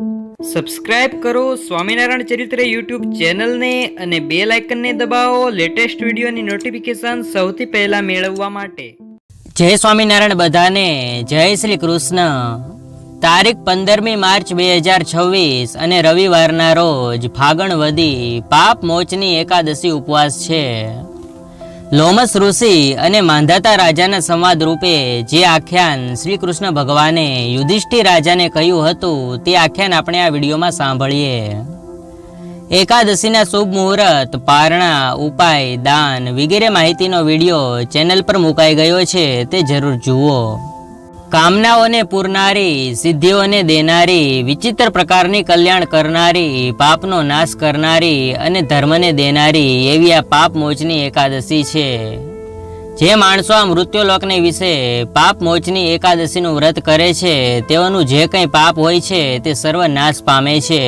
Subscribe કરો સ્વામિનારાયણ ચરિત્ર YouTube ચેનલને અને બેલ આઇકનને દબાવો લેટેસ્ટ વિડીયોની નોટિફિકેશન સૌથી પહેલા મેળવવા માટે। જય સ્વામિનારાયણ બધાને, જય શ્રી કૃષ્ણ। તારીખ 15મી માર્ચ 2026 અને રવિવારના રોજ ફાગણ વદી પાપ મોચની એકાદશી ઉપવાસ છે। લોમસ ઋષિ અને માંધાતા રાજાના સંવાદ રૂપે જે આખ્યાન શ્રી કૃષ્ણ ભગવાને યુધિષ્ઠિર રાજાને કહ્યું હતું તે આખ્યાન આપણે આ વિડીયોમાં સાંભળીએ। એકાદશીના શુભ મુહૂર્ત, પારણા, ઉપાય, દાન વગેરે માહિતીનો વિડીયો ચેનલ પર મુકાઈ ગયો છે, તે જરૂર જુઓ। કામનાઓને પૂરનારી, સિદ્ધિઓને દેનારી, વિચિત્ર પ્રકારની કલ્યાણ કરનારી, પાપનો નાશ કરનારી અને ધર્મને દેનારી એવી આ પાપ મોચની એકાદશી છે। જે માણસો આ મૃત્યુલોકને વિશે પાપ મોચની એકાદશીનું વ્રત કરે છે તેઓનું જે કંઈ પાપ હોય છે તે સર્વ નાશ પામે છે।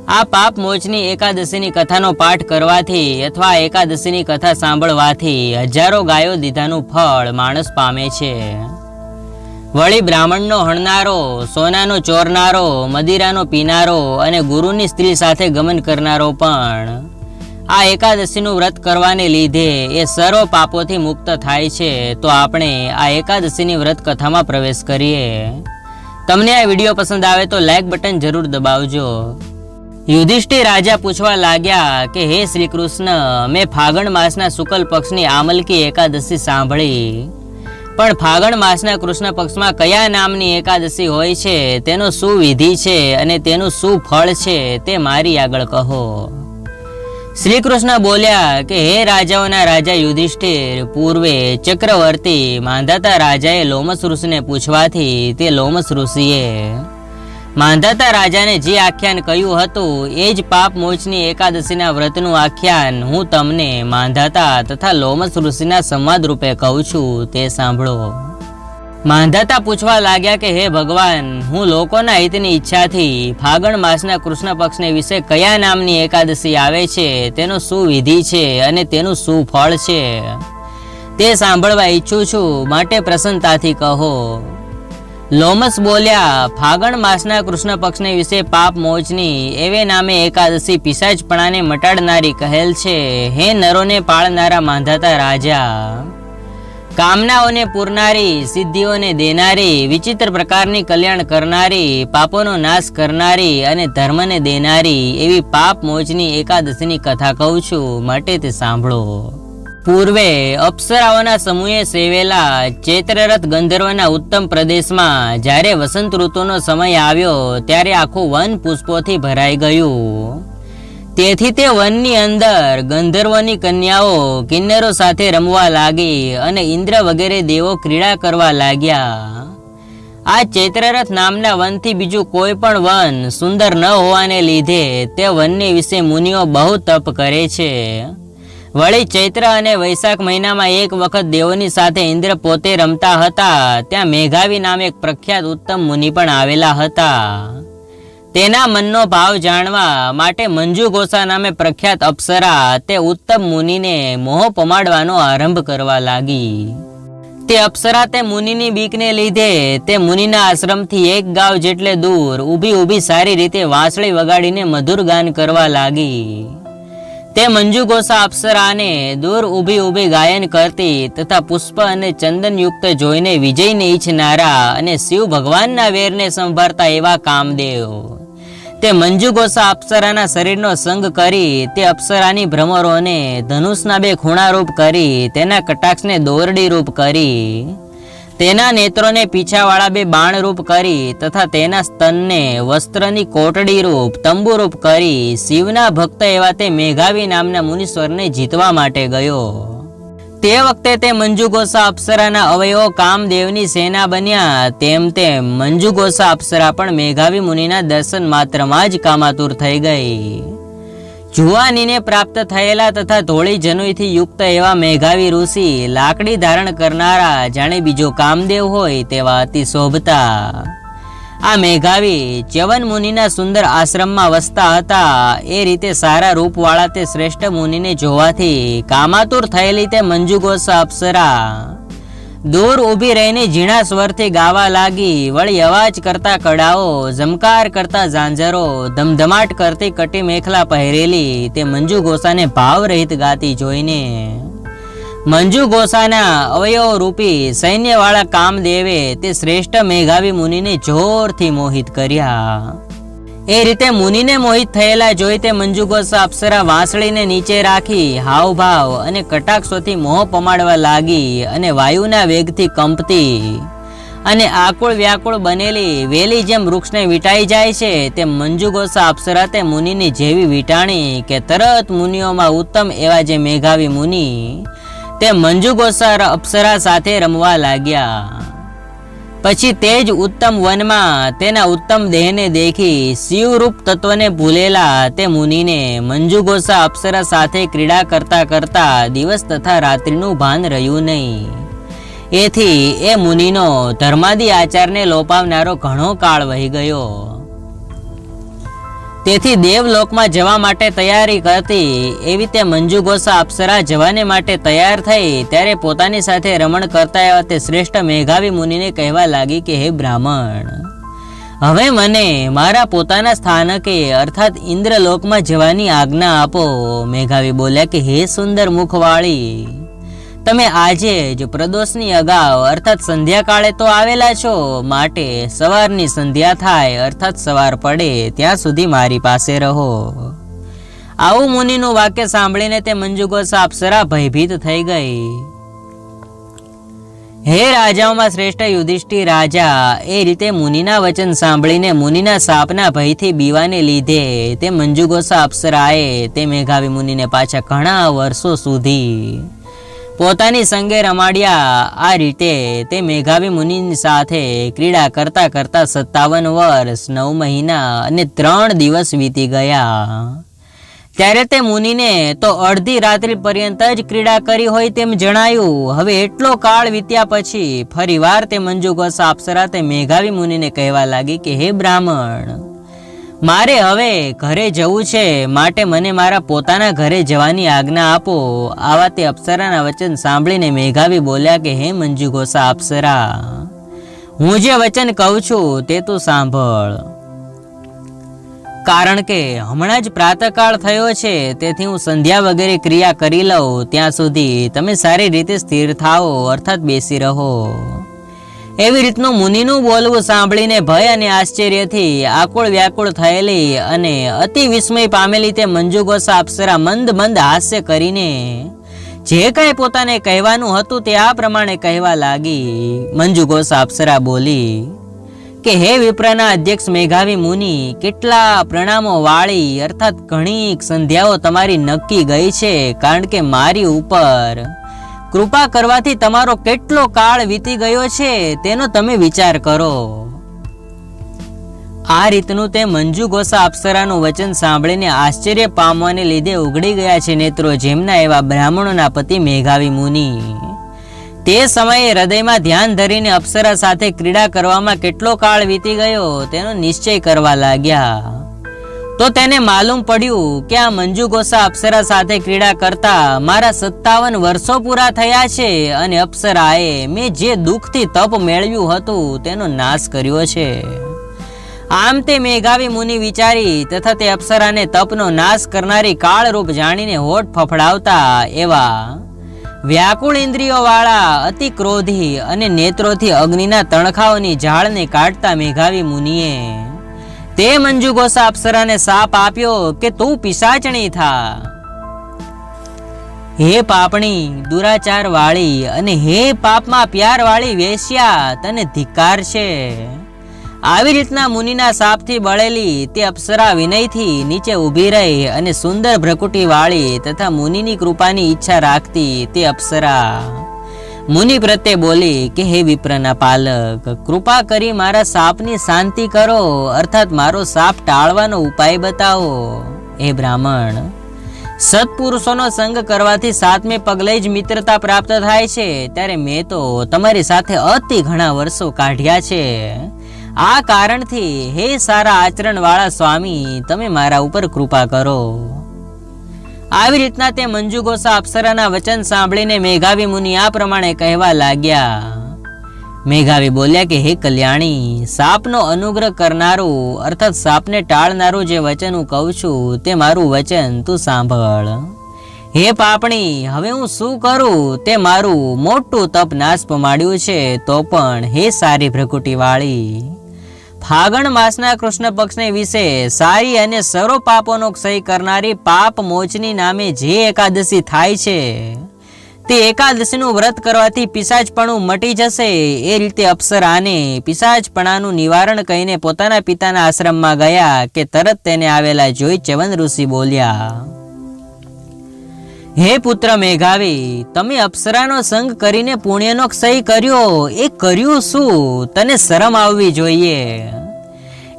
આ પાપ મોચની એકાદશીની કથાનો પાઠ કરવાથી અથવા એકાદશીની કથા સાંભળવાથી હજારો ગાયો દીધાનું ફળ માણસ પામે છે। વળી બ્રાહ્મણનો હણનારો, સોનાનો ચોરનારો, મદિરાનો પીનારો અને ગુરુની સ્ત્રી સાથે ગમન કરનારો પણ આ એકાદશીનું વ્રત કરવાને લીધે એ સર્વ પાપોથી મુક્ત થાય છે। તો આપણે આ એકાદશીની વ્રત કથામાં પ્રવેશ કરીએ। તમને આ વિડીયો પસંદ આવે તો લાઈક બટન જરૂર દબાવજો। યુધિષ્ઠિર રાજા પૂછવા લાગ્યા કે હે શ્રી કૃષ્ણ, મેં ફાગણ માસના શુક્લ પક્ષની આમલકી એકાદશી સાંભળી, પણ ફાગણ માસના કૃષ્ણ પક્ષમાં કયા નામની એકાદશી હોય છે, તેનો શું વિધિ છે અને તેનું શું ફળ છે તે મારી આગળ કહો। શ્રી કૃષ્ણ બોલ્યા કે હે રાજાઓના રાજા યુધિષ્ઠિર, પૂર્વે ચક્રવર્તી માંધાતા રાજાએ લોમસ ઋષિને પૂછવાથી તે લોમસ ઋષિએ માંધાતા રાજાને જે આખ્યાન કહ્યું હતું એ જ પાપ મોચની એકાદશીના વ્રતનું આખ્યાન હું તમને માંધાતા તથા લોમસ ઋષિના સંવાદ રૂપે કહું છું, તે સાંભળો। માંધાતા પૂછવા લાગ્યા કે હે ભગવાન, હું લોકોના હિતની ઈચ્છાથી ફાગણ માસના કૃષ્ણ પક્ષને વિશે કયા નામની એકાદશી આવે છે, તેનો શું વિધિ છે અને તેનું શું ફળ છે તે સાંભળવા ઈચ્છું છું, માટે પ્રસન્નતાથી કહો। લોમસ બોલ્યા, ફાગણ માસના કૃષ્ણ પક્ષને વિશે પાપ મોચની એવે નામે એકાદશી પિશાચપણાને મટાડનારી કહેલ છે। હે નરોને પાળનારા માંધાતા રાજા, કામનાઓને પૂરનારી, સિદ્ધિઓને દેનારી, વિચિત્ર પ્રકારની કલ્યાણ કરનારી, પાપોનો નાશ કરનારી અને ધર્મને દેનારી એવી પાપ મોચની એકાદશીની કથા કહું છું, માટે તે સાંભળો। પૂર્વે અપ્સરાઓના સમૂહે સેવેલા ચૈત્રરથ ગંધર્વના ઉત્તમ પ્રદેશમાં જ્યારે વસંત ઋતુનો સમય આવ્યો ત્યારે આખું વન પુષ્પોથી ભરાઈ ગયું। તેથી તે વનની અંદર ગંધર્વોની કન્યાઓ કિન્નરો સાથે રમવા લાગી અને ઇન્દ્ર વગેરે દેવો ક્રીડા કરવા લાગ્યા। આ ચૈત્રરથ નામના વનથી બીજું કોઈ પણ વન સુંદર ન હોવાને લીધે તે વનની વિશે મુનિઓ બહુ તપ કરે છે। વળી ચૈત્ર અને વૈશાખ મહિનામાં એક વખત દેવોની સાથે ઇન્દ્ર પોતે રમતા હતા, ત્યાં મેઘાવી નામે એક પ્રખ્યાત ઉત્તમ મુનિ પણ આવેલા હતા। તેના મનનો ભાવ જાણવા માટે મંજુ ગોસા નામે પ્રખ્યાત અપ્સરા તે ઉત્તમ મુનિને મોહ પમાડવાનો આરંભ કરવા લાગી। તે અપ્સરા તે મુનિની બીકને લીધે તે મુનિના આશ્રમથી એક ગાંવ જેટલે દૂર ઊભી ઊભી સારી રીતે વાંસળી વગાડીને મધુર ગાન કરવા લાગી। તે મંજુ ગોસા અપ્સરાને દૂર ઊભી ઊભી ગાયન કરતી તથા પુષ્પ અને ચંદન યુક્ત જોઈને વિજયને ઈચ્છનારા અને શિવ ભગવાનના વેરને સંભાળતા એવા કામદેવ તે મંજુ ગોસા અપ્સરાના શરીરનો સંગ કરી તે અપ્સરાની ભ્રમરોને ધનુષના બે ખૂણા રૂપ કરી તેના કટાક્ષને દોરડી રૂપ કરી તેના નેત્રોને પીછાવાળા બે બાણ રૂપ કરી તથા તેના સ્તનને વસ્ત્રની કોટડી રૂપ તંબુ રૂપ કરી શિવના ભક્ત એવા તે મેઘાવી નામના મુનીશ્વરને જીતવા માટે ગયો। તે વખતે તે મંજુ ગોસા અપ્સરાના અવયવો કામદેવની સેના બન્યા। તેમ તેમ મંજુ ગોસા અપ્સરા પણ મેઘાવી મુનિના દર્શન માત્રમાં જ કામાતુર થઈ ગઈ। જુવાનીને પ્રાપ્ત થયેલા તથા ધોળી જનુઈથી યુક્ત એવા મેઘાવી ઋષિ લાકડી ધારણ કરનારા જાણે બીજો કામદેવ હોય તેવા અતિ શોભતા આ મેઘાવી ચ્યવન મુનિના સુંદર આશ્રમમાં વસતા હતા। એ રીતે સારા રૂપવાળા તે શ્રેષ્ઠ મુનિને જોવાથી કામાતુર થયેલી તે મંજુ ગોસા અપ્સરા દૂર ઊભી રહીને ઝીણા સ્વરથી ગાવા લાગી. વળી અવાજ કરતા કડાઓ, ઝમકાર કરતા ઝાંઝરો, ધમધમાટ કરતી કટી મેખલા પહેરેલી તે મંજુ ગોસાને ભાવરહિત ગાતી જોઈને મંજુ ગોસાના અવયવ રૂપી સૈન્યવાળા કામદેવે તે શ્રેષ્ઠ મેઘાવી મુનિને જોરથી મોહિત કર્યા. એ રીતે મુનિને મોહિત થયેલા જોઈ તે મંજુ ગોસા અપ્સરા વાંસળીને નીચે રાખી હાવભાવ અને કટાક્ષોથી મોહ પમાડવા લાગી અને વાયુના વેગથી કંપતી અને આકુળ વ્યાકુળ બનેલી વેલી જેમ વૃક્ષને વીંટાઈ જાય છે તેમ મંજુ ગોસા અપ્સરા તે મુનિની જેવી વીંટાણી કે તરત મુનિઓમાં ઉત્તમ એવા જે મેઘાવી મુનિ તે મંજુ ગોસા અપ્સરા સાથે રમવા લાગ્યા. પછી તે જ ઉત્તમ વનમાં તેના ઉત્તમ દેહને દેખી શિવરૂપ તત્વને ભૂલેલા તે મુનિને મંજુ ગોસા અપ્સરા સાથે ક્રીડા કરતા કરતા દિવસ તથા રાત્રિનું ભાન રહ્યું નહીં. એથી એ મુનિનો ધર્માદિ આચારને લોપાવનારો ઘણો કાળ વહી ગયો. તેથી દેવલોકમાં જવા માટે તૈયારી કરતી એવી તે મંજુ ગોસા અપ્સરા જવાને માટે તૈયાર થઈ ત્યારે પોતાની સાથે રમણ કરતા એવા તે શ્રેષ્ઠ મેઘાવી મુનિને કહેવા લાગી કે હે બ્રાહ્મણ, હવે મને મારા પોતાના સ્થાનકે અર્થાત ઇન્દ્રલોકમાં જવાની આજ્ઞા આપો. મેઘાવી બોલ્યા કે હે સુંદર મુખવાળી, તમે આજે જ પ્રદોષની અગાઉ અર્થાત સંધ્યાકાળે તો આવેલા છો, માટે સવારની સંધ્યા થાય અર્થાત સવાર પડે ત્યાં સુધી મારી પાસે રહો. આવું મુનિનું વાક્ય સાંભળીને તે મંજુ ગોસા અપ્સરા ભયભીત થઈ ગઈ. હે રાજાઓમાં શ્રેષ્ઠ યુધિષ્ઠિર રાજા, એ રીતે મુનિના વચન સાંભળીને મુનિના સાપના ભયથી બીવાને લીધે તે મંજુ ગોસા અપ્સરાએ તે મેઘાવી મુનિને પાછા ઘણા વર્ષો સુધી પોતાની સંગે રમાડ્યા. આ રીતે તે મેઘાવી મુનિની સાથે ક્રીડા કરતા કરતા 57 વર્ષ 9 મહિના અને 3 દિવસ વીતી ગયા. ત્યારે તે મુનિને તો અડધી રાત્રિ પર્યંત જ ક્રીડા કરી હોય તેમ જણાયું. હવે એટલો કાળ વીત્યા પછી ફરીવાર તે મંજુ ગોસા અપ્સરા તે મેઘાવી મુનિને કહેવા લાગી કે હે બ્રાહ્મણ, મારે હવે ઘરે જવું છે, માટે મને મારા પોતાના ઘરે જવાની આજ્ઞા આપો. આવા તે અપ્સરાના વચન સાંભળીને મેઘાવી બોલ્યા કે હે મંજુ ગોસા અપ્સરા, હું જે વચન કહું છું તે તું સાંભળ. કારણ કે હમણાં જ પ્રાતઃકાળ થયો છે, તેથી હું સંધ્યા વગેરે ક્રિયા કરી લઉં ત્યાં સુધી તમે સારી રીતે સ્થિર થાઓ અર્થાત બેસી રહો. એવી રીતનું મુનિનું બોલવું સાંભળીને ભય અને આશ્ચર્યથી આકુળ વ્યાકુળ થયેલી અને અતિ વિસ્મય પામેલી તે મંજુ ગોસા અપ્સરા મંદ મંદ હાસ્ય કરીને જે કાંઈ પોતાને કહેવાનું હતું તે આ પ્રમાણે કહેવા લાગી. મંજુ ગોસા અપ્સરા બોલી કે હે વિપ્રના અધ્યક્ષ મેઘાવી મુનિ, કેટલા પ્રણામો વાળી અર્થાત ઘણી સંધ્યાઓ તમારી નક્કી ગઈ છે, કારણ કે મારી ઉપર કૃપા કરવાથી તમારો કેટલો કાળ વીતી ગયો છે તેનો તમે વિચાર કરો. આ રીતનું તે મંજુ ગોસા અપ્સરાનું વચન સાંભળીને આશ્ચર્ય પામવાને લીધે ઉઘડી ગયા છે નેત્રો જેમના એવા બ્રાહ્મણોના પતિ મેઘાવી મુનિ. તે સમયે હૃદયમાં ધ્યાન ધરીને અપ્સરા સાથે ક્રીડા કરવામાં કેટલો કાળ વીતી ગયો તેનો નિશ્ચય કરવા લાગ્યા. તો તેને માલુમ પડ્યું કે આ મંજુ ગોસા અપ્સરા સાથે ક્રીડા કરતા મારા 57 વર્ષો પૂરા થયા છે અને અપ્સરાએ મેં જે દુઃખથી તપ મેળવ્યું હતું તેનો નાશ કર્યો છે. આમ તે મેઘાવી મુનિ વિચારી તથા તે અપ્સરાને તપનો નાશ કરનારી કાળરૂપ જાણીને હોઠ ફફડાવતા એવા વ્યાકુળ ઇન્દ્રિયો વાળા અતિ ક્રોધી અને નેત્રોથી અગ્નિના તણખાઓની ઝાળને કાઢતા મેઘાવી મુનિએ તે મંજુ ગોસા અપ્સરાને શાપ આપ્યો કે તું પિશાચણી થા. હે પાપણી, દુરાચાર વાળી અને હે પાપમાં પ્યાર વાળી વેશ્યા, તને ધિક્કાર છે. આવી રીતના મુનિના શાપથી બળેલી તે અપ્સરા વિનયથી નીચે ઊભી રહી અને સુંદર ભ્રકુટી વાળી તથા મુનિની કૃપાની ઈચ્છા રાખતી તે અપ્સરા મુનિ પ્રત્યે બોલી કે હે વિપ્રના પાલક, કૃપા કરી મારા શાપની શાંતિ કરો અર્થાત મારો શાપ ટાળવાનો ઉપાય બતાવો. હે બ્રાહ્મણ, સત્પુરુષોનો સંગ કરવાથી 7મે પગલે જ મિત્રતા પ્રાપ્ત થાય છે, ત્યારે મેં તો તમારી સાથે અતિ ઘણા વર્ષો કાઢ્યા છે. આ કારણથી હે સારા આચરણ વાળા સ્વામી, તમે મારા ઉપર કૃપા કરો. આવી રીતના તે મંજુ ગોસા અપ્સરાના વચન સાંભળીને મેઘાવી મુનિ આ પ્રમાણે કહેવા લાગ્યા મેઘાવી બોલ્યા કે હે કલ્યાણી, સાપનો અનુગ્રહ કરનારું અર્થાત સાપને ટાળનારું જે વચન હું કહું છું તે મારું વચન તું સાંભળ. હે પાપણી, હવે હું શું કરું? તે મારું મોટું તપ નાશ પમાડ્યું છે. તો પણ હે સારી ભ્રકુટી વાળી, ફાગણ માસના કૃષ્ણ પક્ષને વિશે સારી અને સર્વ પાપોનો ક્ષય કરનારી પાપ મોચની નામે જે એકાદશી થાય છે તે એકાદશીનું વ્રત કરવાથી પિશાચપણું મટી જશે. એ રીતે અપ્સરાને પિશાચપણાનું નિવારણ કહીને પોતાના પિતાના આશ્રમમાં ગયા કે તરત તેને આવેલા જોઈ ચ્યવન ઋષિ બોલ્યા, હે પુત્ર મેઘાવી, તમે અપ્સરાનો સંગ કરીને પુણ્યનો ક્ષય કર્યો. એ કર્યું શું? તને શરમ આવવી જોઈએ.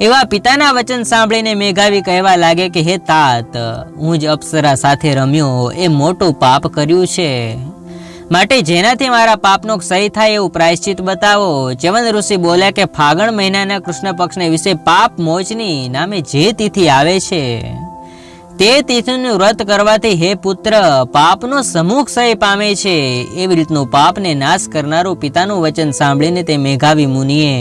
એવા પિતાના વચન સાંભળીને મેઘાવી કહેવા લાગે કે હે તાત, હું જ અપ્સરા સાથે રમ્યો એ મોટું પાપ કર્યું છે. માટે જેનાથી મારા પાપનો ક્ષય થાય એવું પ્રાયશ્ચિત બતાવો. ચ્યવન ઋષિ બોલ્યા કે ફાગણ મહિનાના કૃષ્ણ પક્ષને વિશે પાપ મોચની નામે જે તિથિ આવે છે તે તિથિનું વ્રત કરવાથી હે પુત્ર પાપનો સમૂહ ક્ષય પામે છે. એવી રીતનું પાપને નાશ કરનારું પિતાનું વચન સાંભળીને તે મેઘાવી મુનિએ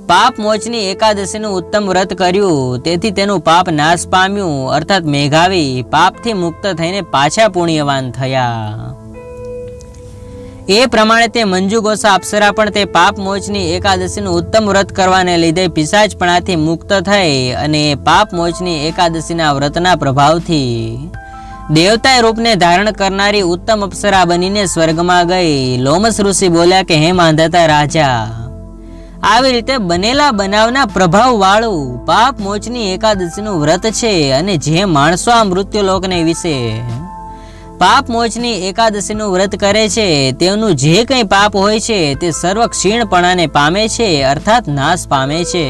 પાપ મોચની એકાદશીનું ઉત્તમ વ્રત કર્યું. તેથી તેનું પાપ નાશ પામ્યું અર્થાત મેઘાવી પાપથી મુક્ત થઈને પાછા પુણ્યવાન થયા. એ પ્રમાણે તે મંજુ ગોસા અપ્સરા પણ તે પાપ મોચની એકાદશીનું ઉત્તમ વ્રત કરવાને લીધે પિશાચપણાથી મુક્ત થઈ અને પાપ મોચની એકાદશીના વ્રતના પ્રભાવથી દેવતા રૂપને ધારણ કરનારી ઉત્તમ અપ્સરા બનીને સ્વર્ગમાં ગઈ. લોમસ ઋષિ બોલ્યા કે હે માંધાતા રાજા, આવી રીતે બનેલા બનાવના પ્રભાવ વાળું પાપ મોચની એકાદશીનું વ્રત છે અને જે માણસો આ મૃત્યુલોકને વિશે પાપ મોચની એકાદશીનું વ્રત કરે છે તેનું જે કંઈ પાપ હોય છે તે સર્વ ક્ષીણપણાને પામે છે અર્થાત નાશ પામે છે.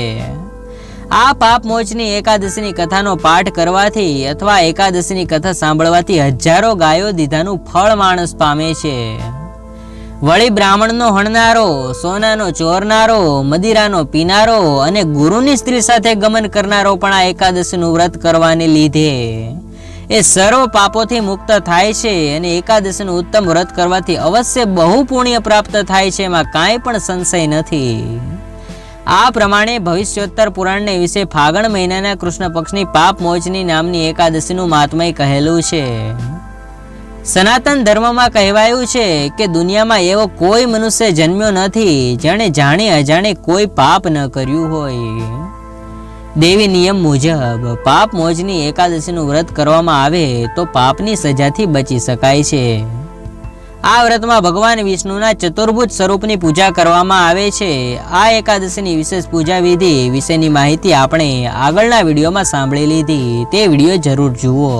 આ પાપ મોચની એકાદશીની કથાનો પાઠ કરવાથી અથવા એકાદશીની કથા સાંભળવાથી હજારો ગાયો દીધાનું ફળ માણસ પામે છે. વળી બ્રાહ્મણનો હણનારો, સોનાનો ચોરનારો, મદિરાનો પીનારો અને ગુરુની સ્ત્રી સાથે ગમન કરનારો પણ આ એકાદશીનું વ્રત કરવાને લીધે એ સર્વ પાપોથી મુક્ત થાય છે અને એકાદશીનું ઉત્તમ વ્રત કરવાથી અવશ્ય બહુ પુણ્ય પ્રાપ્ત થાય છે. એમાં કાંઈ પણ સંશય નથી. આ પ્રમાણે ભવિષ્યોત્તર પુરાણને વિશે ફાગણ મહિનાના કૃષ્ણ પક્ષની પાપ મોચની નામની એકાદશીનું મહાત્મય કહેલું છે. સનાતન ધર્મમાં કહેવાયું છે કે દુનિયામાં એવો કોઈ મનુષ્ય જન્મ્યો નથી જેણે જાણે અજાણે કોઈ પાપ ન કર્યું હોય. દેવી નિયમ મુજબ પાપ મોચની એકાદશીનું વ્રત કરવામાં આવે તો પાપની સજાથી બચી શકાય છે. આ વ્રતમાં ભગવાન વિષ્ણુના ચતુર્ભુજ સ્વરૂપની પૂજા કરવામાં આવે છે. આ એકાદશીની વિશેષ પૂજા વિધિ વિશેની માહિતી આપણે આગળના વિડીયોમાં સાંભળી લીધી. તે વિડીયો જરૂર જુઓ.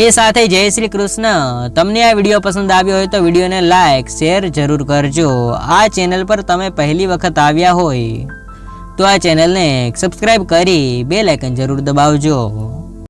એ સાથે જય શ્રી કૃષ્ણ. તમને આ વિડીયો પસંદ આવ્યો હોય તો વિડીયોને લાઈક શેર જરૂર કરજો. આ ચેનલ પર તમે પહેલી વખત આવ્યા હોય તો આ ચેનલને સબસ્ક્રાઇબ કરી બેલ આઇકન જરૂર દબાવજો.